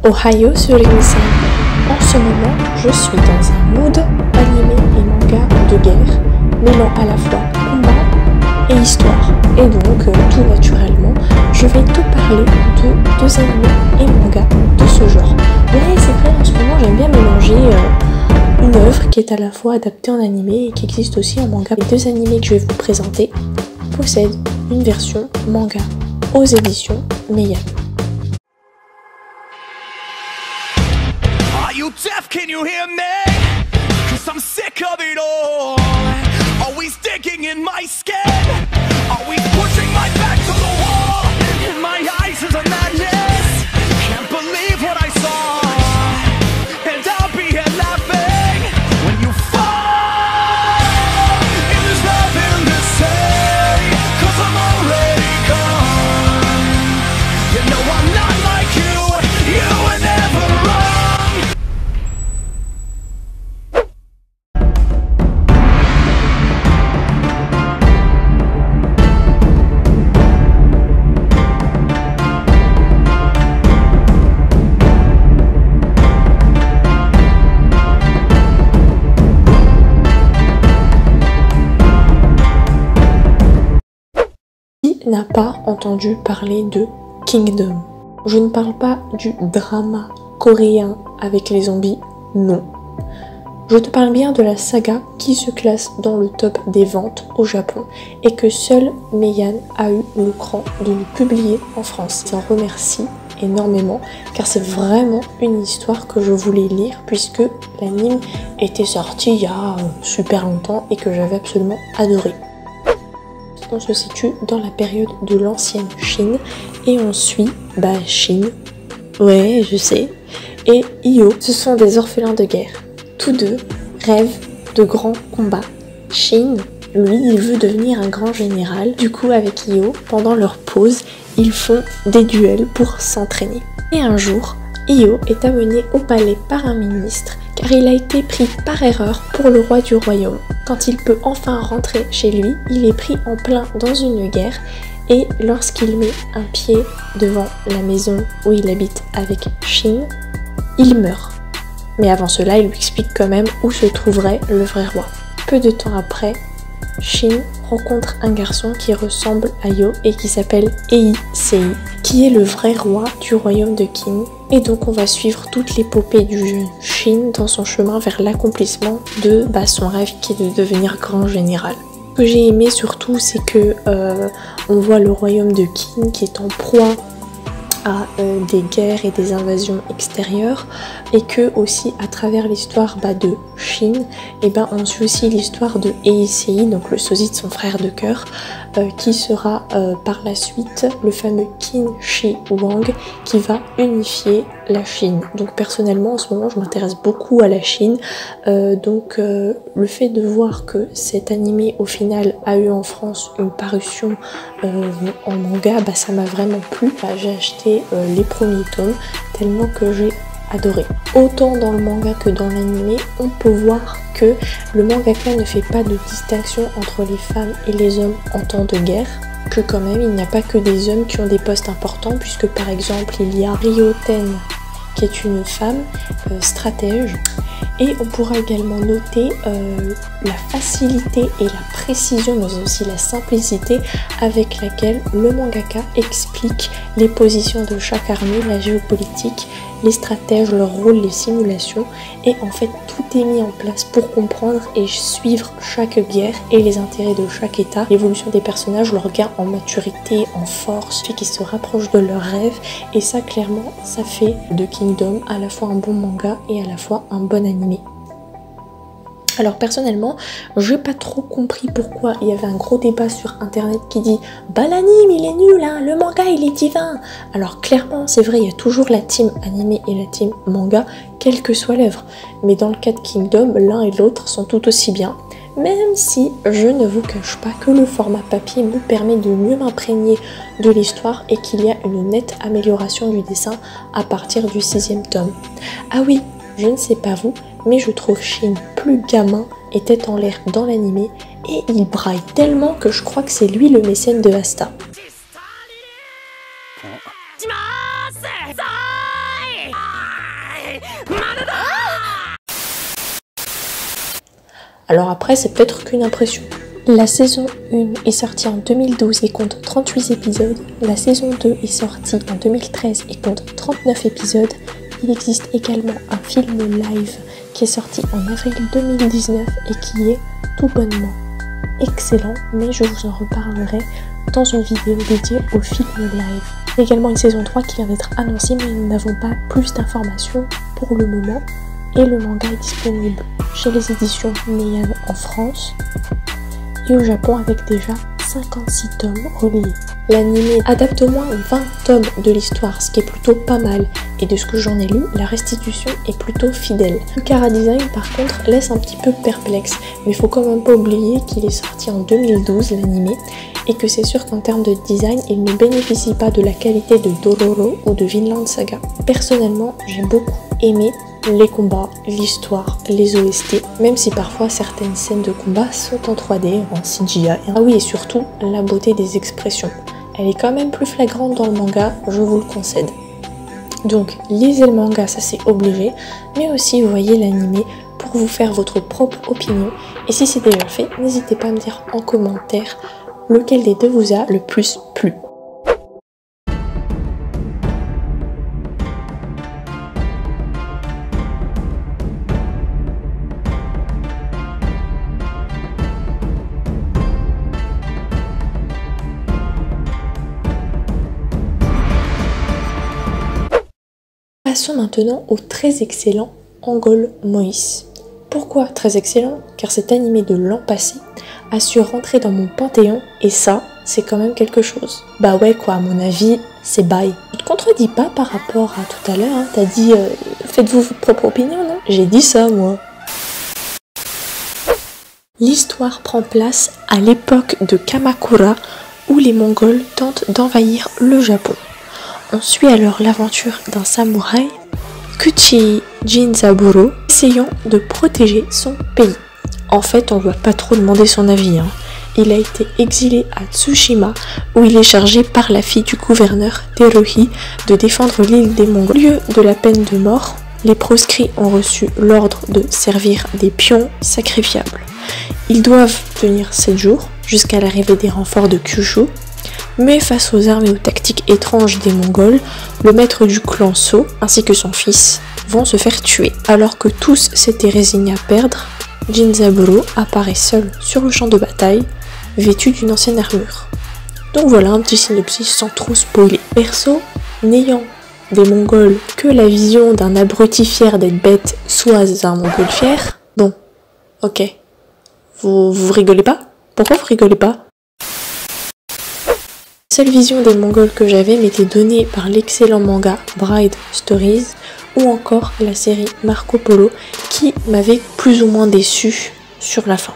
Ohio sur Ringside. En ce moment, je suis dans un mood animé et manga de guerre, mêlant à la fois combat et histoire. Et donc, tout naturellement, je vais te parler de deux animés et mangas de ce genre. Mais c'est vrai, en ce moment, j'aime bien mélanger une œuvre qui est à la fois adaptée en animé et qui existe aussi en manga. Les deux animés que je vais vous présenter possèdent une version manga aux éditions Meian. Are you deaf? Can you hear me? 'Cause I'm sick of it all. Always digging in my skin. Always pushing my back to the wall. In my eyes is a madness. Can't believe what I saw. And I'll be here laughing when you fall. And there's nothing to say, 'cause I'm already gone. You know I'm not like you. You were never wrong. N'a pas entendu parler de Kingdom. Je ne parle pas du drama coréen avec les zombies, non. Je te parle bien de la saga qui se classe dans le top des ventes au Japon et que seul Meian a eu le cran de nous publier en France. J'en remercie énormément car c'est vraiment une histoire que je voulais lire puisque l'anime était sorti il y a super longtemps et que j'avais absolument adoré. On se situe dans la période de l'ancienne Chine et on suit Shin, ouais je sais, et Io. Ce sont des orphelins de guerre. Tous deux rêvent de grands combats. Shin, lui, il veut devenir un grand général. Du coup, avec Io, pendant leur pause, ils font des duels pour s'entraîner. Et un jour, Io est amené au palais par un ministre car il a été pris par erreur pour le roi du royaume. Quand il peut enfin rentrer chez lui, il est pris en plein dans une guerre et lorsqu'il met un pied devant la maison où il habite avec Shin, il meurt. Mais avant cela, il lui explique quand même où se trouverait le vrai roi. Peu de temps après, Shin rencontre un garçon qui ressemble à Io et qui s'appelle Sei, qui est le vrai roi du royaume de Qin. Et donc on va suivre toute l'épopée du jeune Shin dans son chemin vers l'accomplissement de son rêve qui est de devenir grand général. Ce que j'ai aimé surtout, c'est que on voit le royaume de Qin qui est en proie à des guerres et des invasions extérieures et que aussi à travers l'histoire de Shin, on suit aussi l'histoire de Sei, donc le sosie de son frère de cœur, qui sera par la suite le fameux Qin Shi Huang qui va unifier la Chine. Donc personnellement en ce moment je m'intéresse beaucoup à la Chine, le fait de voir que cet animé au final a eu en France une parution en manga, ça m'a vraiment plu. J'ai acheté les premiers tomes tellement que j'ai adoré. Autant dans le manga que dans l'animé, on peut voir que le mangaka ne fait pas de distinction entre les femmes et les hommes en temps de guerre, que quand même il n'y a pas que des hommes qui ont des postes importants, puisque par exemple il y a Ryoten qui est une femme stratège, et on pourra également noter la facilité et la précision mais aussi la simplicité avec laquelle le mangaka explique les positions de chaque armée, la géopolitique, les stratèges, leur rôle, les simulations, et en fait tout est mis en place pour comprendre et suivre chaque guerre et les intérêts de chaque état, l'évolution des personnages, leur gain en maturité, en force, fait qu'ils se rapprochent de leurs rêves, et ça clairement ça fait de Kingdom à la fois un bon manga et à la fois un bon animé. Alors personnellement, j'ai pas trop compris pourquoi il y avait un gros débat sur internet qui dit l'anime il est nul, hein, le manga il est divin. Alors clairement c'est vrai, il y a toujours la team animé et la team manga, quelle que soit l'œuvre. Mais dans le cas de Kingdom, l'un et l'autre sont tout aussi bien. Même si je ne vous cache pas que le format papier me permet de mieux m'imprégner de l'histoire et qu'il y a une nette amélioration du dessin à partir du 6e tome. Ah oui, je ne sais pas vous, mais je trouve Shin plus gamin et tête en l'air dans l'animé, et il braille tellement que je crois que c'est lui le mécène de Asta. Alors après, c'est peut-être qu'une impression. La saison 1 est sortie en 2012 et compte 38 épisodes. La saison 2 est sortie en 2013 et compte 39 épisodes. Il existe également un film live qui est sorti en avril 2019 et qui est tout bonnement excellent, mais je vous en reparlerai dans une vidéo dédiée au film live. Il y a également une saison 3 qui vient d'être annoncée, mais nous n'avons pas plus d'informations pour le moment. Et le manga est disponible chez les éditions Meian en France et au Japon avec déjà 56 tomes reliés. L'anime adapte au moins 20 tomes de l'histoire, ce qui est plutôt pas mal, et de ce que j'en ai lu, la restitution est plutôt fidèle. Le chara-design par contre laisse un petit peu perplexe, mais il faut quand même pas oublier qu'il est sorti en 2012 l'anime, et que c'est sûr qu'en termes de design, il ne bénéficie pas de la qualité de Dororo ou de Vinland Saga. Personnellement, j'ai beaucoup aimé les combats, l'histoire, les OST, même si parfois certaines scènes de combat sont en 3D, en CGI. Ah oui, et surtout, la beauté des expressions. Elle est quand même plus flagrante dans le manga, je vous le concède. Donc, lisez le manga, ça c'est obligé, mais aussi voyez l'anime pour vous faire votre propre opinion. Et si c'est déjà fait, n'hésitez pas à me dire en commentaire lequel des deux vous a le plus plu. Passons maintenant au très excellent Angol Moïse. Pourquoi très excellent? Car cet animé de l'an passé a su rentrer dans mon panthéon et ça, c'est quand même quelque chose. Bah ouais quoi, à mon avis, c'est bye. Je te contredis pas par rapport à tout à l'heure, hein. T'as dit faites-vous votre propre opinion, non? J'ai dit ça moi. L'histoire prend place à l'époque de Kamakura où les Mongols tentent d'envahir le Japon. On suit alors l'aventure d'un samouraï, Kuchi Jinzaburo, essayant de protéger son pays. En fait, on ne va pas trop demander son avis, hein. Il a été exilé à Tsushima, où il est chargé par la fille du gouverneur Teruhi de défendre l'île des Mongols. Au lieu de la peine de mort, les proscrits ont reçu l'ordre de servir des pions sacrifiables. Ils doivent tenir 7 jours jusqu'à l'arrivée des renforts de Kyushu. Mais face aux armes et aux tactiques étranges des Mongols, le maître du clan So ainsi que son fils vont se faire tuer. Alors que tous s'étaient résignés à perdre, Jinzaburo apparaît seul sur le champ de bataille, vêtu d'une ancienne armure. Donc voilà un petit synopsis sans trop spoiler. Perso, n'ayant des Mongols que la vision d'un abruti fier d'être bête, soit un Mongol fier, bon, ok. Vous rigolez pas? Pourquoi vous rigolez pas? La seule vision des Mongols que j'avais m'était donnée par l'excellent manga Bride Stories ou encore la série Marco Polo qui m'avait plus ou moins déçu sur la fin.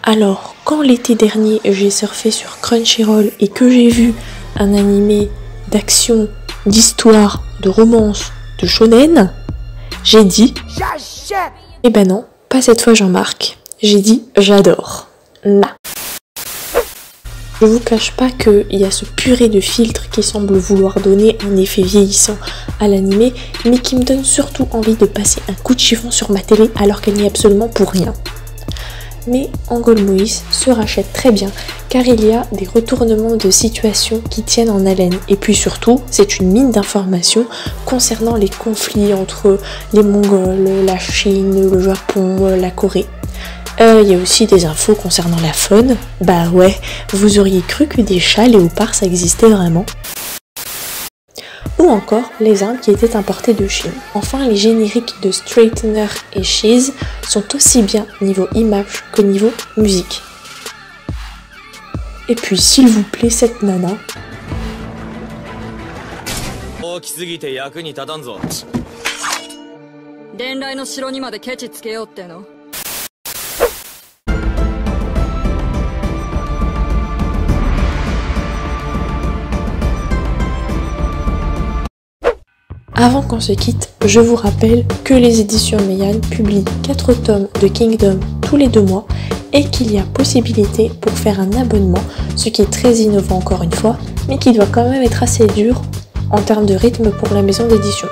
Alors, quand l'été dernier j'ai surfé sur Crunchyroll et que j'ai vu un animé d'action, d'histoire, de romance, de shonen, j'ai dit eh ben non, pas cette fois Jean-Marc, j'ai dit j'adore. Nah. Je vous cache pas qu'il y a ce purée de filtres qui semble vouloir donner un effet vieillissant à l'animé, mais qui me donne surtout envie de passer un coup de chiffon sur ma télé alors qu'elle n'y est absolument pour rien. Mais Angol Moïse se rachète très bien car il y a des retournements de situation qui tiennent en haleine. Et puis surtout, c'est une mine d'informations concernant les conflits entre les Mongols, la Chine, le Japon, la Corée. Il y a aussi des infos concernant la faune. Bah ouais, vous auriez cru que des chats léopards ça existait vraiment. Ou encore les Indes qui étaient importées de Chine. Enfin, les génériques de Straightener et Cheese sont aussi bien niveau image que niveau musique. Et puis s'il vous plaît, cette nana. Avant qu'on se quitte, je vous rappelle que les éditions Meian publient 4 tomes de Kingdom tous les 2 mois et qu'il y a possibilité pour faire un abonnement, ce qui est très innovant encore une fois, mais qui doit quand même être assez dur en termes de rythme pour la maison d'édition.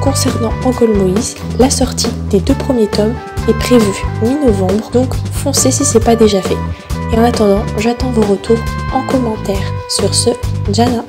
concernant Uncle Moïse, la sortie des 2 premiers tomes est prévue mi-novembre, donc foncez si c'est pas déjà fait. Et en attendant, j'attends vos retours en commentaire. Sur ce, Jana.